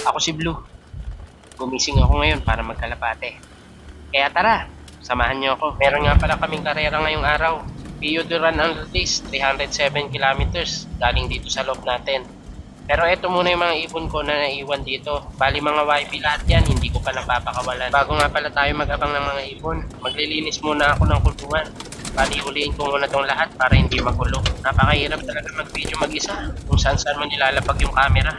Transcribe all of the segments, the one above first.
Ako si Blue. Gumising ako ngayon para magkalapate. Kaya tara, samahan niyo ako. Meron nga pala kaming karera ngayong araw. PU Duran ang race, 307 kilometers galing dito sa loob natin. Pero eto muna yung mga ibon ko na naiwan dito. Bali mga YB lahat yan, hindi ko pa napapakawalan. Bago nga pala tayo mag-abang ng mga ibon, maglilinis muna ako ng kulungan. Bali huliin ko muna tong lahat para hindi magulo. Napakahirap talaga mag-video mag-isa kung saan mo nilalapag yung camera.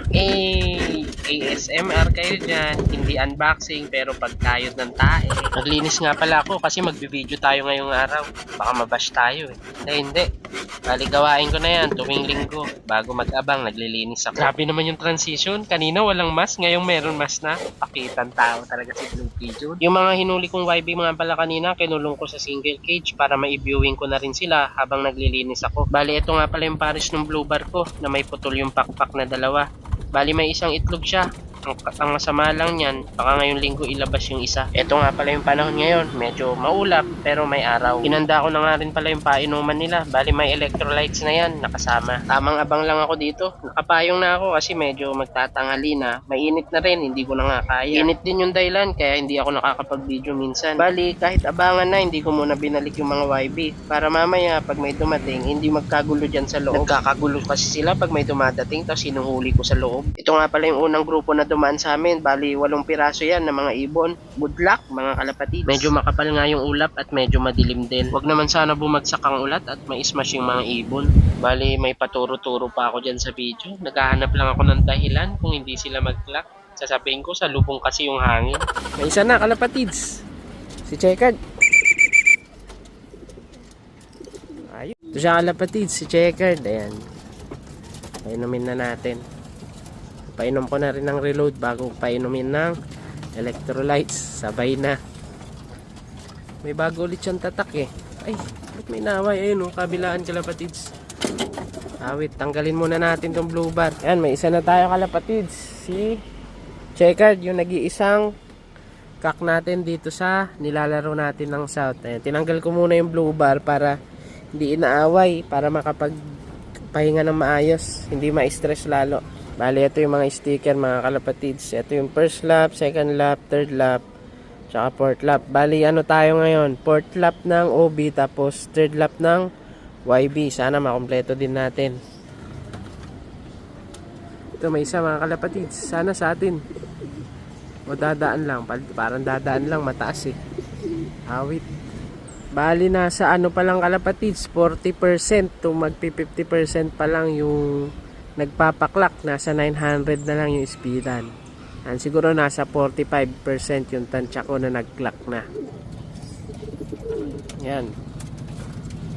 ASMR kayo dyan, hindi unboxing pero pagkayod ng tae. Naglinis nga pala ako kasi magbibideo tayo ngayong araw. Baka mabash tayo eh. Hindi. Bali gawain ko na yan tuwing linggo. Bago mag-abang naglilinis ako. Grabe naman yung transition. Kanina walang mask, ngayong meron mask na. Pakitan tao talaga si Blue Pigeon. Yung mga hinuli kong YB mga pala kanina, kinulong ko sa single cage para mai-viewing ko na rin sila habang naglilinis ako. Bali ito nga pala yung pares ng blue bar ko na may putol yung pakpak na dalawa. Bali may isang itlog siya. Ang masama lang yan, baka ngayong linggo ilabas yung isa. Ito nga pala yung panahon ngayon, medyo maulap pero may araw. Hinanda ko na nga rin pala yung painuman nila. Bali may electrolytes na yan, nakasama. Tamang abang lang ako dito. Nakapayong na ako kasi medyo magtatanghali na. Mainit na rin, hindi ko na nga kaya. Init din yung dahilan kaya hindi ako nakakapag-video minsan. Bali kahit abangan na, hindi ko muna binalik yung mga YB. Para mamaya pag may dumating, hindi magkagulo dyan sa loob. Nagkakagulo kasi sila pag may dumadating tapos sinuhuli ko sa loob. Ito nga pala yung unang grupo na dumaan sa amin. Bali 8 piraso yan ng mga ibon. Good luck mga kalapatids. Medyo makapal nga yung ulap at medyo madilim din. Wag naman sana bumagsak ang ulat at ma-smash yung mga ibon. Bali may paturo-turo pa ako dyan sa video. Naghahanap lang ako ng dahilan kung hindi sila mag-clock. Sasabihin ko sa lubong kasi yung hangin. May isa na kalapatids. Si Checkered. Ayun. Ito siya kalapatids, si Checkered. Ayan. Painumin na natin. Painom ko na rin ng reload bago painumin ng electrolytes. Sabay na. May bago ulit siyang tatak eh. Ay, ba't may naway? Ayun oh, kabilaan kalapatids. Awit, tanggalin muna natin tong blue bar. Ayan, may isa na tayo kalapatids. Si Checkered, yung nag-iisang kak natin dito sa nilalaro natin ng south. Ayan, tinanggal ko muna yung blue bar para hindi inaaway. Para makapagpahinga ng maayos. Hindi ma-stress lalo. Bali, ito yung mga sticker mga kalapatids. Ito yung first lap, second lap, third lap, tsaka fourth lap. Bali, ano tayo ngayon? Fourth lap ng OB, tapos third lap ng YB. Sana makompleto din natin. Ito, may isa mga kalapatids. Sana sa atin. O dadaan lang. Parang dadaan lang, mataas eh. Awit. Bali, nasa ano pa lang kalapatids, 40% to magpi 50% pa lang yung nagpapaklak. Nasa 900 na lang yung speedan. And siguro nasa 45% yung tansya ko na nag-clock na. Yan.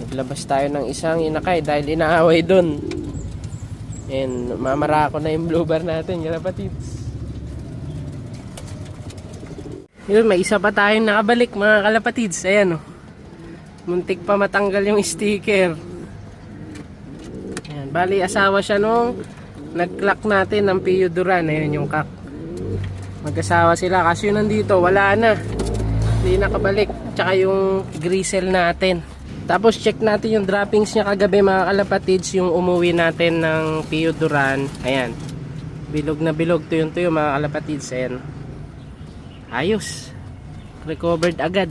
Naglabas tayo ng isang inakay dahil inaaway dun. And mamara ko na yung blue bar natin, kalapatids. Yun, may isa pa tayong nakabalik mga kalapatids. Ayan oh. Muntik pa matanggal yung sticker. Bali, asawa siya nung nag-clock natin ng PU Duran. Ayun yung kak. Mag-asawa sila. Kasi yun nandito, wala na. Hindi nakabalik. Tsaka yung grisel natin. Tapos check natin yung droppings niya kagabi mga kalapatids. Yung umuwi natin ng PU Duran. Ayan. Bilog na bilog. Tuyo mga kalapatids. Ayan. Ayos. Recovered agad.